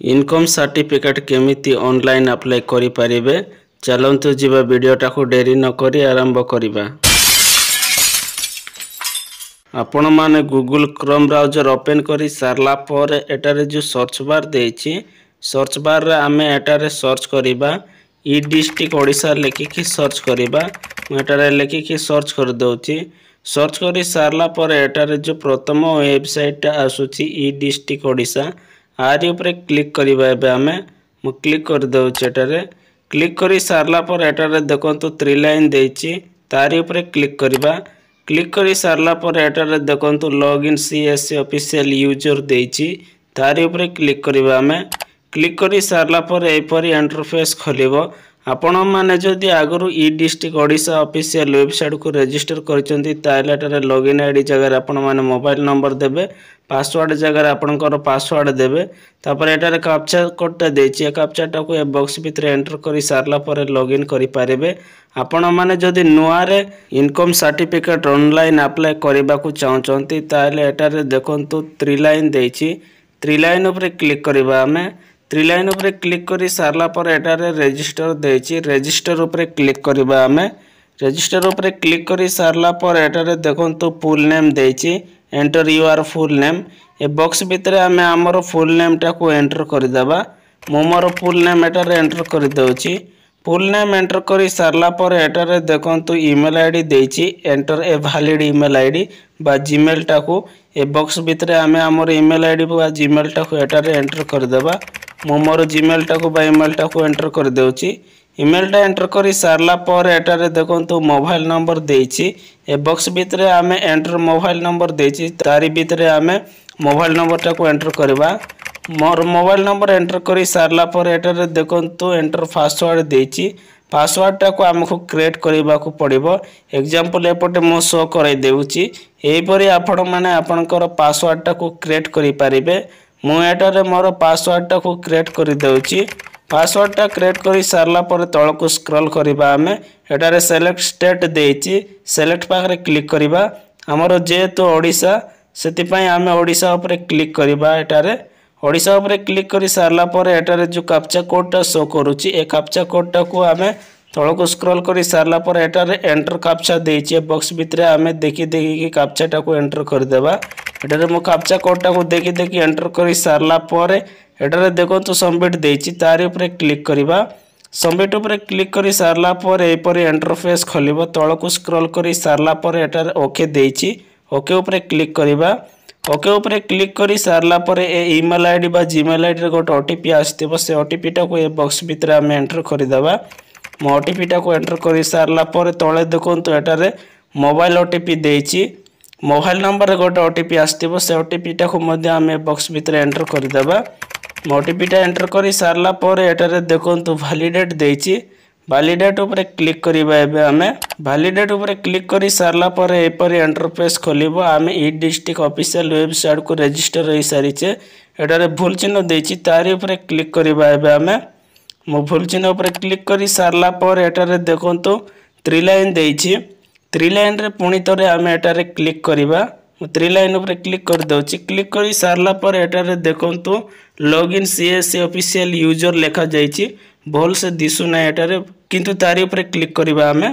Income certificate केमिति online apply करि परिबे चलंतु जीवा वीडियोटा को डेरी न करी आरंभ करिबा। आपण माने गूगल क्रोम ब्राउजर ओपन करी सारला पर एटारे जो सर्च बार देछि सर्च बार रे आमे एटारे सर्च करिबा ई डिस्ट्रिक्ट ओडिशा लेखिकी सर्च करिबा। एटारे लेखिकी सर्च कर दउछि। सर्च करी सारला पर एटारे जो प्रथम वेबसाइट आसुछि ई डिस्ट्रिक्ट ओडिशा आरी ऊपर क्लिक करिबा। एबे आमे मु क्लिक कर दउछि। एटारे क्लिक करी सारला पर एटारे देखंतु 3 लाइन देछि तारी ऊपर क्लिक करिबा। क्लिक करी सारला पर एटारे देखंतु लॉगिन सीएससी ऑफिशियल यूजर देछि तारी ऊपर क्लिक करिबा। आमे क्लिक करी सारला पर एपरी इंटरफेस खोलिबो। आपण माने जदि आगरु ई डिस्ट्रिक्ट ओडिशा ऑफिशियल वेबसाइट को रजिस्टर करचंती ताले एटारे लॉगिन आईडी जगह आपण माने मोबाइल नंबर देबे, पासवर्ड जगह आपणकर पासवर्ड देबे। तापर एटारे कैप्चा कोडटा देछि ए कैप्चाटा को ए बॉक्स भितर एंटर करी सारला पर लॉगिन करि पारेबे। आपण माने जदि नुआरे इनकम सर्टिफिकेट ऑनलाइन अप्लाई करबा को चाहचंती ताले एटारे देखंतु 3 लाइन देछि 3 लाइन ऊपर क्लिक करबा। आमे 3 लाइन ऊपर क्लिक करी सारला पर एटारे रजिस्टर देछि रजिस्टर ऊपर क्लिक करबा। आमे रजिस्टर ऊपर क्लिक करी सारला पर एटारे देखंतु फुल नेम देछि एंटर योर फुल नेम। ए बॉक्स भितर आमे हमर फुल नेम टा को एंटर कर देबा। मो मोर फुल नेम एटारे एंटर कर दउछि। फुल नेम एंटर करी सारला पर एटारे देखंतु ईमेल आईडी देछि enter a valid email ID बा जीमेल टा को ए बॉक्स भितर आमे हमर ईमेल आईडी बा जीमेल टा को एटारे एंटर कर देबा। मो मोर जीमेल टा को बा ईमेल टा को एंटर कर दउछि। ईमेल टा एंटर करी सारला पर एटारे देखंतु मोबाइल नंबर देछि ए बॉक्स भितर आमे एंटर मोबाइल नंबर देछि तारी भितर आमे मोबाइल नंबर टा को एंटर करबा। मोर मोबाइल नंबर एंटर करी सारला पर एटारे देखंतु एंटर पासवर्ड देछि पासवर्ड टा को हमको क्रिएट करबा को पड़िबो। एग्जांपल एपटे मो शो करै देउछि एही परी आपण माने आपनकर पासवर्ड टा को क्रिएट करि पारिबे। मु एटारे मोर पासवर्ड टा को क्रिएट करि देउछि। पासवर्ड टा क्रिएट करी सारला पर तळ को स्क्रॉल करबा। आमे एटारे सिलेक्ट स्टेट देछि सिलेक्ट पाखरे क्लिक करबा। हमर जेतो ओडिशा सेति पई आमे ओडिशा ऊपर क्लिक करबा। एटारे ओडिशा ऊपर क्लिक करी सारला पर एटारे जो कैप्चा कोड टा शो करूछि ए कैप्चा कोड टा को आमे तळ को स्क्रॉल करी सारला पर एटारे एंटर कैप्चा देछि बॉक्स भितर आमे देखि कि कैप्चा टा को एंटर कर देबा। एटारे मो कैप्चा कोड टा को देखि एंटर करी सारला पर एटारे देखंतु सबमिट देछि तारी ऊपर क्लिक करबा। सबमिट ऊपर क्लिक करी सारला पर एपरी इंटरफेस खोलिबो। तळ को स्क्रॉल करी सारला पर एटारे ओके देछि ओके ऊपर क्लिक करबा। ओके ऊपर क्लिक करी सारला पर ए ईमेल आईडी बा जीमेल आईडी रे गोटे ओटीपी आस्थिबो से ओटीपी टा को ए बॉक्स भितर आमे एंटर करि देबा। मो ओटीपी टा को एंटर करी सारला पर तळे देखंतु एटारे मोबाइल ओटीपी देछि मोबाइल नंबर रे गोटे ओटीपी आस्थिबो से ओटीपी टा को मध्ये आमे बॉक्स भितर एंटर करि देबा। मो ओटीपी टा एंटर करी सारला पर एटारे देखंतु वैलिडेट देछि वैलिडेट ऊपर क्लिक करबा। एबे आमे वैलिडेट ऊपर क्लिक करी सारला पर एपरी इंटरफेस खोलिबो। आमे ई डिस्ट्रिक्ट ऑफिशियल वेबसाइट को रजिस्टर होई सारिचे एटारे भूल चिन्ह देछि तारी ऊपर क्लिक करबा। एबे आमे मो भूल चिन्ह ऊपर क्लिक करी सारला पर एटारे देखंतु 3 लाइन देछि 3 लाइन रे पुणी तरे आमे एटारे क्लिक करबा। 3 लाइन ऊपर क्लिक कर दउछि। क्लिक करी सारला पर एटारे देखंतु लॉगिन सीएससी ऑफिशियल यूजर लेखा जाइछि भल से दिसु ना एटारे किंतु तारी ऊपर क्लिक करबा। आमे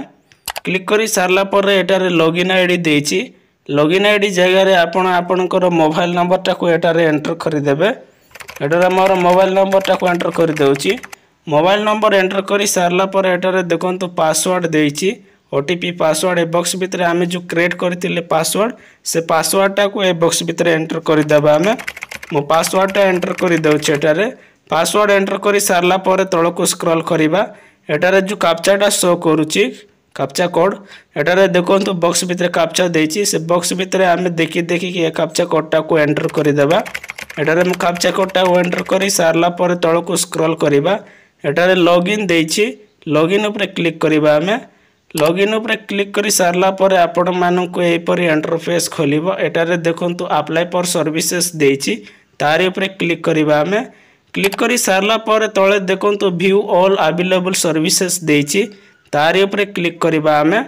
क्लिक करी सारला पर एटारे लॉगिन आईडी देछि लॉगिन आईडी जगह रे आपण आपनकर मोबाइल नंबर टा को एटारे एंटर करि देबे। एटारे मोर मोबाइल नंबर टा को एंटर करि दउछि। मोबाइल नंबर एंटर करी सारला पर एटारे देखंतु पासवर्ड देछि ओटीपी पासवर्ड ए बॉक्स भितर आमे जो क्रिएट करथिले पासवर्ड से पासवर्ड टा को ए बॉक्स भितर एंटर करि देबा। आमे मो पासवर्ड टा एंटर करि दउछि। एटारे पासवर्ड एंटर करी सारला पर तळ को स्क्रॉल करबा। एटारे जो कैप्चा टा शो करूछि कैप्चा कोड एटारे देखंतु बॉक्स भितर कैप्चा देछि से बॉक्स भितर आमे देखि कि ए कैप्चा कोड टा को एंटर करि देबा। एटारे मो कैप्चा कोड टा को एंटर करी सारला पर तळ को स्क्रॉल करबा। एटारे लॉगिन देछि लॉगिन ऊपर क्लिक करबा। आमे लॉगिन ऊपर क्लिक करी सारला पर आपण माननको एपरी इंटरफेस खोलिबो। एटारे देखंतु अप्लाई फॉर सर्विसेज देछि तारी ऊपर क्लिक करबा। आमे क्लिक करी सारला पर तळे देखंतु व्यू ऑल अवेलेबल सर्विसेज देछि तारी ऊपर क्लिक करबा। आमे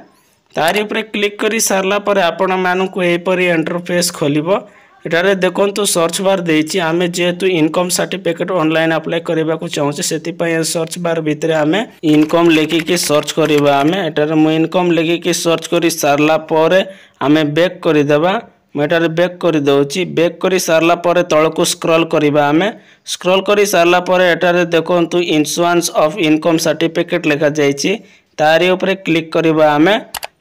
तारी ऊपर क्लिक करी सारला पर आपण माननको एपरी इंटरफेस खोलिबो। एटारे देखंतु सर्च बार देछि आमे जेहेतु इनकम सर्टिफिकेट ऑनलाइन अप्लाई करबा को चाहूचे सेति पय सर्च बार भितरे आमे इनकम लेखि के सर्च करबा आमे एटारे मु इनकम लेखि के सर्च करि सारला परे आमे बैक करि देबा मु एटारे बैक करि दउछि बैक करि सारला परे तळको स्क्रॉल करबा आमे स्क्रॉल करि सारला परे एटारे देखंतु इंश्योरेंस ऑफ इनकम सर्टिफिकेट लेखा जायछि तारि ऊपर क्लिक करबा आमे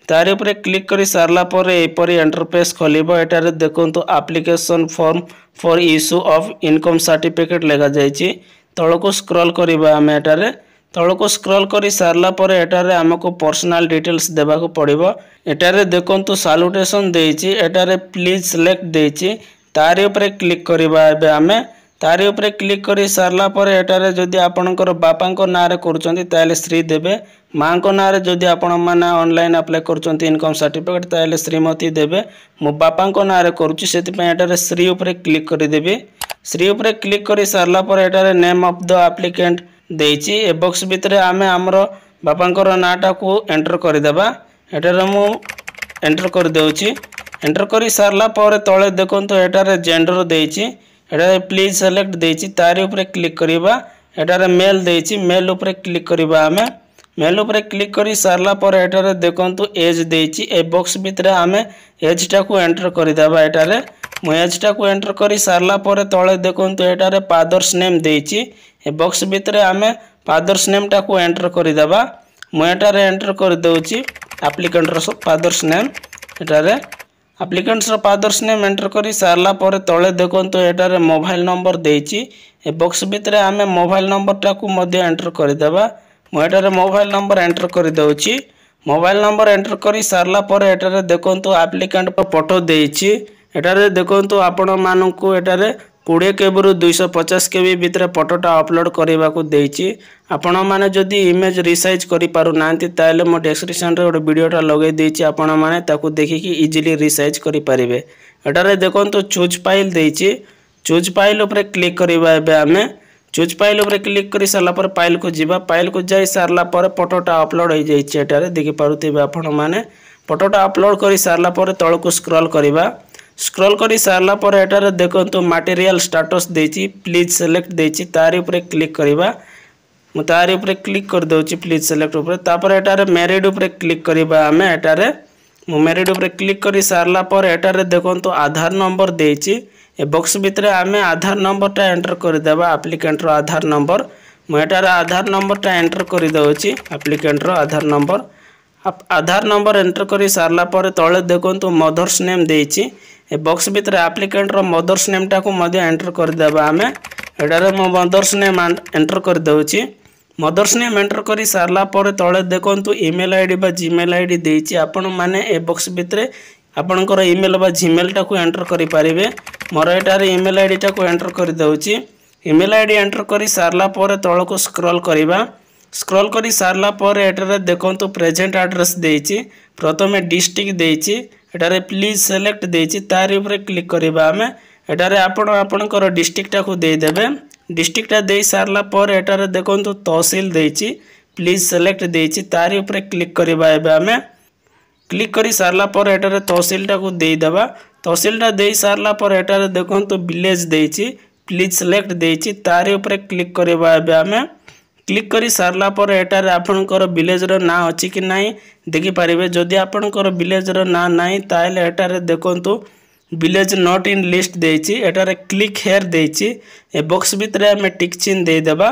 तारि ऊपर क्लिक करि सारला परे एपरि इंटरफेस खोलिबो एटारे देखंतु application form for issue of income certificate लेखा जायछि तळको स्क्रॉल करबा आमे एटारे तळको स्क्रॉल करि सारला परे एटारे हमको पर्सनल डिटेल्स देबाको पड़िबो एटारे देखंतु सैल्यूटेशन देछि एटारे प्लीज सिलेक्ट देछि तारि ऊपर क्लिक करबा एबे आमे तारि ऊपर क्लिक करि सारला परे एटारे जदि आपनकर बापांको नारे करूचंती ताले श्री देबे मांको नारे जदि आपण माने ऑनलाइन अप्लाई करूचंती इनकम सर्टिफिकेट ताले श्रीमती देबे मो बापांको नारे करूची सेति पे एटारे श्री ऊपर क्लिक करि देबे श्री ऊपर क्लिक करि सारला परे एटारे नेम ऑफ द एप्लिकेंट देछि ए बॉक्स भितरे आमे हमरो बापांकर नाटा को एंटर करि देबा एटारे मु एंटर कर देउची एंटर करि सारला परे तळे देखंतो एटारे जेंडर देछि एटारे प्लीज सेलेक्ट देछि तारि ऊपर क्लिक करिबा एटारे मेल देछि मेल ऊपर क्लिक करिबा आमे मेल ऊपर क्लिक करि सारला परे एटारे देखंतु एज देछि ए बॉक्स भितरे आमे एज टा को एंटर करि देबा एटारे मु एज टा को एंटर करि सारला परे तळे देखंतु एटारे फादर्स नेम देछि ए बॉक्स भितरे आमे फादर्स नेम टा को एंटर करि देबा मु एटारे एंटर कर देउछि एप्लीकेंट रो फादर्स नेम एटारे एप्लीकेंट्स रो फादर्स नेम एंटर करि सारला परे तळे देखंतु एटारे मोबाइल नंबर देछि ए बॉक्स भितरे आमे मोबाइल नंबर टा को मध्ये एंटर करि देबा मु एटारे मोबाइल नंबर एंटर कर देउछि मोबाइल नंबर एंटर करि सारला परे एटारे देखंतु एप्लीकेंट फोटो देछि एटारे देखंतु आपण मानकु एटारे 20 KB रु 250 KB भितर फोटोटा अपलोड करबा को देछि आपण माने जदि इमेज रिसाइज करि पारु नांती ताले मो डिस्क्रिप्शन रे गोटे वीडियोटा लगे देछि आपण माने ताकू देखि कि इजीली रिसाइज करि पारिबे एटारे देखंतु चूज फाइल देछि चूज फाइल ऊपर क्लिक करबा एबे हमें चूज फाइल ऊपर क्लिक करि साला पर फाइल को जिबा फाइल को जाई सारला पर फोटोटा अपलोड हो जाई छै एटारे देखि पारुथिबे आपण माने फोटोटा अपलोड करि सारला पर तळको स्क्रॉल करबा स्क्रॉल करि सारला पर एटारे देखंतु मटेरियल स्टेटस देछि प्लीज सेलेक्ट देछि तारि ऊपर क्लिक करबा मु तारि ऊपर क्लिक कर दोछि प्लीज सेलेक्ट ऊपर तापर एटारे मैरिड ऊपर क्लिक करबा हमें एटारे मु मैरिड ऊपर क्लिक करि सारला पर एटारे देखंतु आधार नंबर देछि ए बॉक्स भितरे हमें आधार नंबर टा एंटर कर देबा एप्लीकेंट रो आधार नंबर मु एटारे आधार नंबर टा एंटर कर दोछि एप्लीकेंट रो आधार नंबर एंटर करि सारला पर तळे देखंतु मदर्स नेम देछि ए बॉक्स भितर एप्लीकेंट रो मदर्स नेम टा को मध्ये एंटर कर देबा हमें एटारे मो मदर्स नेम एंटर कर दोछि मदर्स नेम एंटर करि सारला पर तळे देखंतु ईमेल आईडी बा जीमेल आईडी देछि आपण माने ए बॉक्स भितरे आपनकर ईमेल बा जीमेल टा को एंटर करि पारिबे मोर एटारे ईमेल आईडी टा को एंटर कर दोछि ईमेल आईडी एंटर करि सारला पर तळको स्क्रॉल करिबा स्क्रॉल करि सारला पर एटारे देखंतु प्रेजेंट एड्रेस देछि प्रथमे डिस्ट्रिक्ट देछि एटारे प्लीज सेलेक्ट देछि तारि ऊपर क्लिक करबा हमें एटारे आपनकर डिस्ट्रिक्ट टा को दे देबे डिस्ट्रिक्ट टा देई सारला पर एटारे देखंतु तहसील देछि प्लीज सेलेक्ट देछि तारि ऊपर क्लिक करबा एबे हमें क्लिक करि सारला पर एटारे तहसील टा को दे देबा तहसील टा देई सारला पर एटारे देखंतु विलेज देछि प्लीज सेलेक्ट देछि तारि ऊपर क्लिक करबा एबे हमें क्लिक करि सारला पर एटारे आपनकर विलेज रो ना अछि कि नाही देखि पारिबे जदि आपनकर विलेज रो ना नाही ताले एटारे देखंतु विलेज नॉट इन लिस्ट देछि एटारे क्लिक हेयर देछि ए बॉक्स भितरे हम टिक चिन्ह दे देबा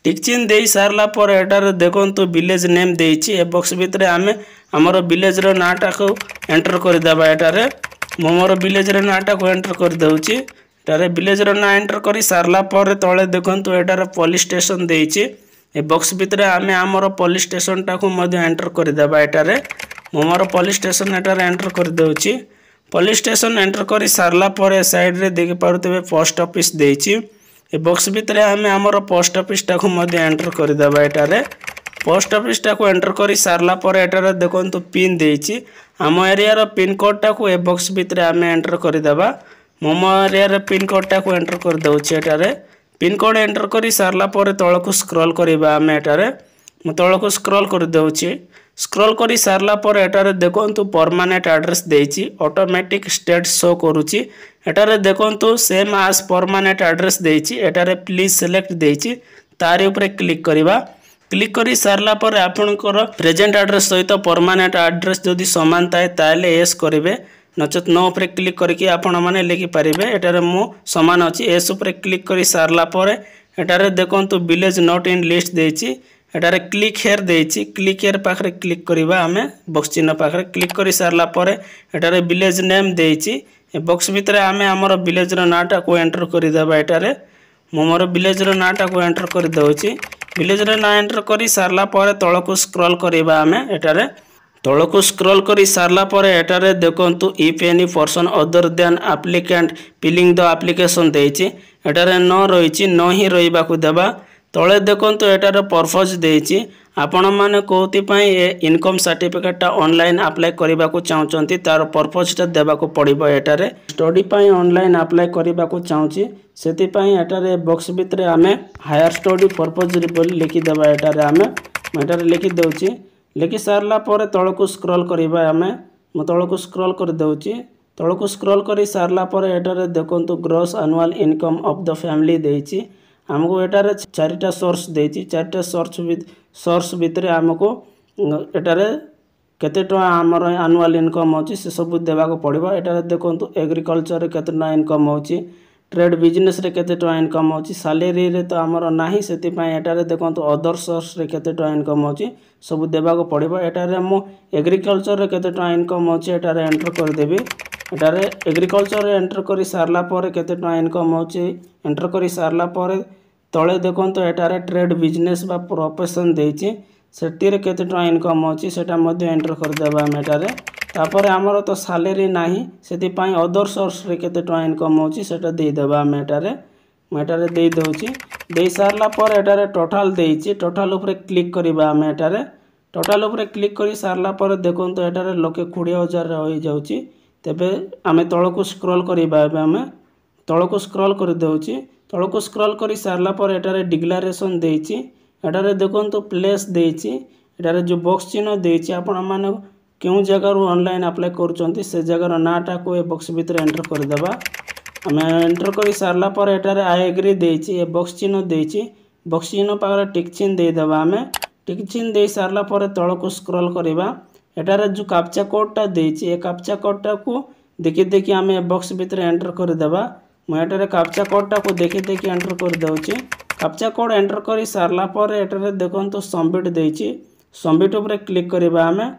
टिक चिन्ह देई सारला पर एटारे देखंतु विलेज नेम देछि ए बॉक्स भितरे हम हमर विलेज रो नाटा को एंटर कर देबा एटारे मोर विलेज रो नाटा को एंटर कर दउछि एटारे विलेज रो ना एंटर करि सारला पर तळे देखंतु एटारे पुलिस स्टेशन देछि ए बॉक्स भितरे आमे हमर पुलिस स्टेशन टा को मध्ये एंटर कर देबा एटारे मोर पुलिस स्टेशन एटारे एंटर कर दउछि पुलिस स्टेशन एंटर करि सारला पर साइड रे देखि पारुतबे पोस्ट ऑफिस देछि ए बॉक्स भितरे आमे हमर पोस्ट ऑफिस टा को मध्ये एंटर कर देबा एटारे पोस्ट ऑफिस टा को एंटर करि सारला पर एटारे देखंतु पिन देछि हम एरिया रो पिन कोड टा को ए बॉक्स भितरे आमे एंटर कर देबा मोमो एरिया रे पिन कोड टा को एंटर कर दउछि एटारे पिन कोड एंटर करि सारला पर तळको स्क्रॉल करबा हम एटारे मु तल को स्क्रॉल कर देउची स्क्रॉल करी सारला पर एटारे देखंतु परमानेंट एड्रेस देइची ऑटोमेटिक स्टेट शो करूची एटारे देखंतु सेम एज परमानेंट एड्रेस देइची एटारे प्लीज सिलेक्ट देइची तारि ऊपर क्लिक करिवा क्लिक करी सारला पर आपनकर प्रेजेंट एड्रेस सहित परमानेंट एड्रेस जदि समान थाए ताले एस करिवे नचेत नो ऊपर क्लिक करके आपण माने लिखि परिबे एटारे मु समान अछि एस ऊपर क्लिक करी सारला पर एटारे देखंतु विलेज नॉट इन लिस्ट देइची एटारे क्लिक हेयर देइची क्लिक हेयर पाखरे क्लिक करिवा हमें बॉक्स चिन्ह पाखरे क्लिक करी सारला पर एटारे विलेज नेम देइची ए बॉक्स भितरे हमें हमर विलेज रो नाटा को एंटर करि देबा एटारे मु मोर विलेज रो नाटा को एंटर करि दउची विलेज रो ना एंटर करी सारला पर तळ को स्क्रॉल करिवा हमें एटारे तळ को स्क्रॉल करी सारला पर एटारे देखंतु if any person other than applicant filling the application देइची एटारे न रहिची न ही रहिबा को देबा तळे देखंतु एटारे पर्पस देइची आपण माने कोति पई इनकम सर्टिफिकेट ता ऑनलाइन अप्लाई करिबा को चाहचंती तार पर्पस ता देबा को पड़िबो एटारे स्टडी पई ऑनलाइन अप्लाई करिबा को चाहची सेति पई एटारे बॉक्स भितरे हमें हायर स्टडी पर्पस बोली लिखि देबा एटारे हमें एटारे लिखि दउची लिखि सारला पर तळ को स्क्रॉल करिबा हमें म तळ को स्क्रॉल कर दउची तळ को स्क्रॉल करी सारला पर एटारे देखंतु gross annual income of the family देइची हमको एटारे चारिटा सोर्स देइची चारिटा सोर्स भितरे हमको एटारे केते टका हमर एनुअल इनकम होची से सब देबा को पड़िबो एटारे देखंतु एग्रीकल्चर रे केते टका इनकम होची ट्रेड बिजनेस रे केते टका इनकम होची सैलरी रे तो हमर नाही सेति पई एटारे देखंतु अदर सोर्स रे केते टका इनकम होची सब देबा को पड़िबो एटारे मु एग्रीकल्चर रे केते टका इनकम होची एटारे एंटर कर देबी एटारे एग्रीकल्चर रे एंटर करी सारला पर केते टका इनकम होची एंटर करी सारला पर तळे देखंतु एटारे ट्रेड बिजनेस बा प्रोफेशन देइची सेति रे केते टका इनकम होची सेटा मध्ये एंटर कर देबा हम एटारे तापर हमर तो सैलरी नाही सेति पई अदर सोर्स रे केते टका इनकम होची सेटा दे देबा हम एटारे एटारे दे दउची दे सारला पर एटारे टोटल देइची टोटल ऊपर क्लिक करिबा हम एटारे टोटल ऊपर क्लिक करी सारला पर देखंतु एटारे लोके 20000 होई जाउची तेबे आमे तळ को स्क्रॉल करिबा हमें तळ को स्क्रॉल कर दउची तळ को स्क्रॉल करी सारला पर एटारे डिक्लेरेशन देइची एटारे देखंतु प्लेस देइची एटारे जो बॉक्स चिन्ह देइची आपण माने केउ जगह रु ऑनलाइन अप्लाई करूचंती से जगह रो नाटा को ए बॉक्स भीतर एंटर कर देबा हमें एंटर करी सारला पर एटारे आई एग्री देइची ए बॉक्स चिन्ह देइची बॉक्स चिन्ह पाखरे टिक चिन्ह दे देबा हमें टिक चिन्ह दे सारला पर तळ को स्क्रॉल करिबा एटारे जो कैप्चा कोड टा देइची ए कैप्चा कोड टा को देखि देखि हमें बॉक्स भीतर एंटर कर देबा मैं एटारे कैप्चा कोड टा को देखि देखि एंटर कर दउची कैप्चा कोड एंटर करी सारला पर एटारे देखंतु सबमिट देइची सबमिट ऊपर क्लिक करिबा हमें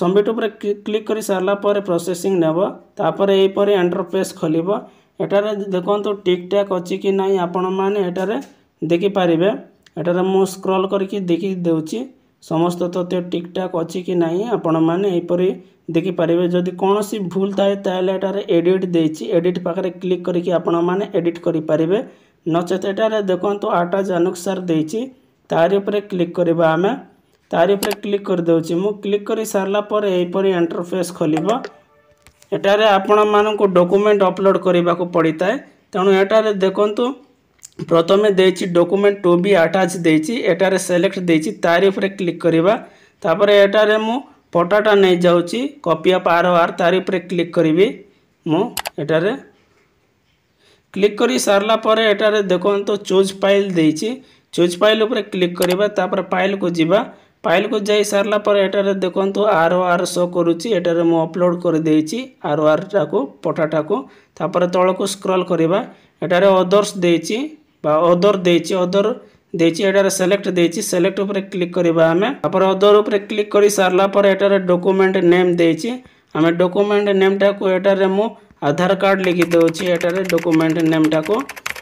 सबमिट ऊपर क्लिक करी सारला पर प्रोसेसिंग नेबो तापर एई पर इंटरफेस खोलिबो एटारे देखंतु टिक टैक अछि कि नाही आपण माने एटारे देखि पारिबे एटारे मु स्क्रॉल करके देखि देउची समस्त तथ्य टिक टैक अछि कि नाही आपण माने एई परी देखि पारिबे जदि कोनोसी भूल थाए ताले एटारे एडिट देइची एडिट पाखरे क्लिक करके आपण माने एडिट करि पारिबे नचेत एटारे देखंतु अटैच अनुसार देइची तारि ऊपर क्लिक करबा हमें तारि ऊपर क्लिक कर दउची मु क्लिक करी सारला पर एई परी इंटरफेस खोलिबो एटारे आपण मानको डॉक्यूमेंट अपलोड करबा को पड़िताय तणु एटारे देखंतु प्रथमे देइची डॉक्यूमेंट टू बी अटैच देइची एटारे सिलेक्ट देइची तारि ऊपर क्लिक करबा तापर एटारे मु फोटोटा नै जाउची कॉपी ऑफ आरओआर तारि ऊपर क्लिक करिवि मु एटारे क्लिक करी सारला पर एटारे देखंतु चूज फाइल देइची चूज फाइल ऊपर क्लिक करबा तापर फाइल को जिबा फाइल को जाई सारला पर एटारे देखंतु आरओआर शो करूची एटारे मु अपलोड कर देइची आरओआर टाको फोटोटा को तापर तळ को स्क्रॉल करबा एटारे अदर्स देइची बा अदर देइची अदर देइची एटारे सिलेक्ट देइची सिलेक्ट ऊपर क्लिक करबा हमें तापर अदर ऊपर क्लिक करी सारला पर एटारे डॉक्यूमेंट नेम देइची हमें डॉक्यूमेंट नेम टाको एटारे मु आधार कार्ड लिखि दउची एटारे डॉक्यूमेंट नेम टाको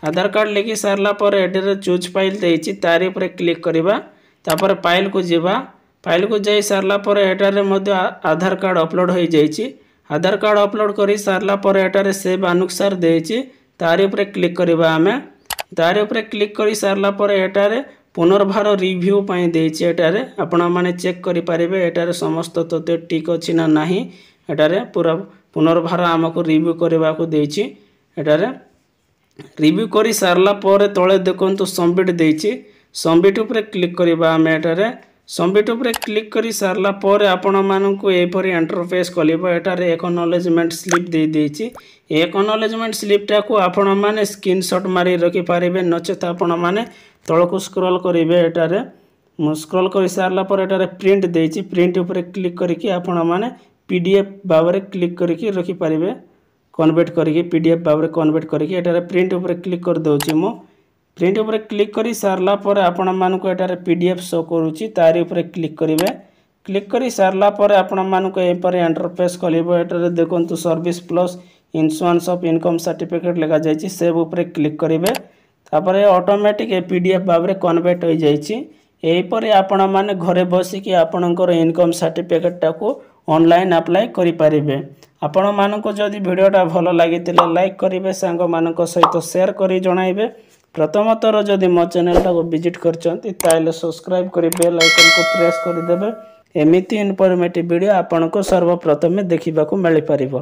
आधार कार्ड लिखि सारला पर एटारे चूज फाइल देइची तारि ऊपर क्लिक करबा तापर फाइल को जिबा फाइल को जाई सारला पर एटारे मध्ये आधार कार्ड अपलोड होई जाईची आधार कार्ड अपलोड करी सारला पर एटारे सेव अनुसार देइची तारि ऊपर क्लिक करबा हमें तारि ऊपर क्लिक करी सारला पर एटारे पुनर्भार रिव्यू पई देइची एटारे आपण माने चेक करि पारिबे एटारे समस्त तथ्य ठीक अछि ना नाही एटारे पूरा पुनर्भार हमको रिव्यू करबा को देइची एटारे रिव्यू करी सारला पर तळे देखंतु सबमिट देइची सबमिट ऊपर क्लिक करबा हम एटारे सबमिट उपरे क्लिक करी सारला पर आपण मानकु एपरी इंटरफेस खोलिबो। एटारे एक्नॉलेजमेंट स्लिप दे देछि। एक्नॉलेजमेंट स्लिप टाको आपण माने स्क्रीनशॉट मारी रखि पारिबे, नचेत आपण माने तळको स्क्रॉल करिवे। एटारे स्क्रॉल करि सारला पर एटारे प्रिंट देछि। प्रिंट उपरे क्लिक करिकि आपण माने पीडीएफ बाबरे क्लिक करिकि रखि पारिबे, कन्वर्ट करिकि पीडीएफ बाबरे कन्वर्ट करिकि। एटारे प्रिंट उपरे क्लिक कर दोछि मो। प्रिंट उपरे क्लिक करी सारला पर आपण मानकु एटारे पीडीएफ शो करूछि, तारि उपरे क्लिक करिवे। क्लिक करी सारला पर आपण मानकु एपरे इंटरफेस खोलिबो। एटारे देखंतु service plus insurance of income certificate लेखा जायछि, सेव उपरे क्लिक करिवे। तापरे ऑटोमेटिक ए पीडीएफ बाबरे कन्वर्ट हो जायछि। एही परे आपण माने घरे बसी कि आपणकर इनकम सर्टिफिकेट टाको ऑनलाइन अप्लाई करि पारिबे। आपण मानको जदि वीडियोटा भलो लागितिले लाइक करिवे, सांग मानको सहित शेयर करि जणाइबे। प्रथम थर जदि मो चैनल टाको विजिट करचंती ताइले सब्सक्राइब करि बेल आइकन को प्रेस करि देबे। एमिति इनफॉर्मेटिव वीडियो आपनको सर्वप्रथमे देखिबाकू मिलि पारिबो।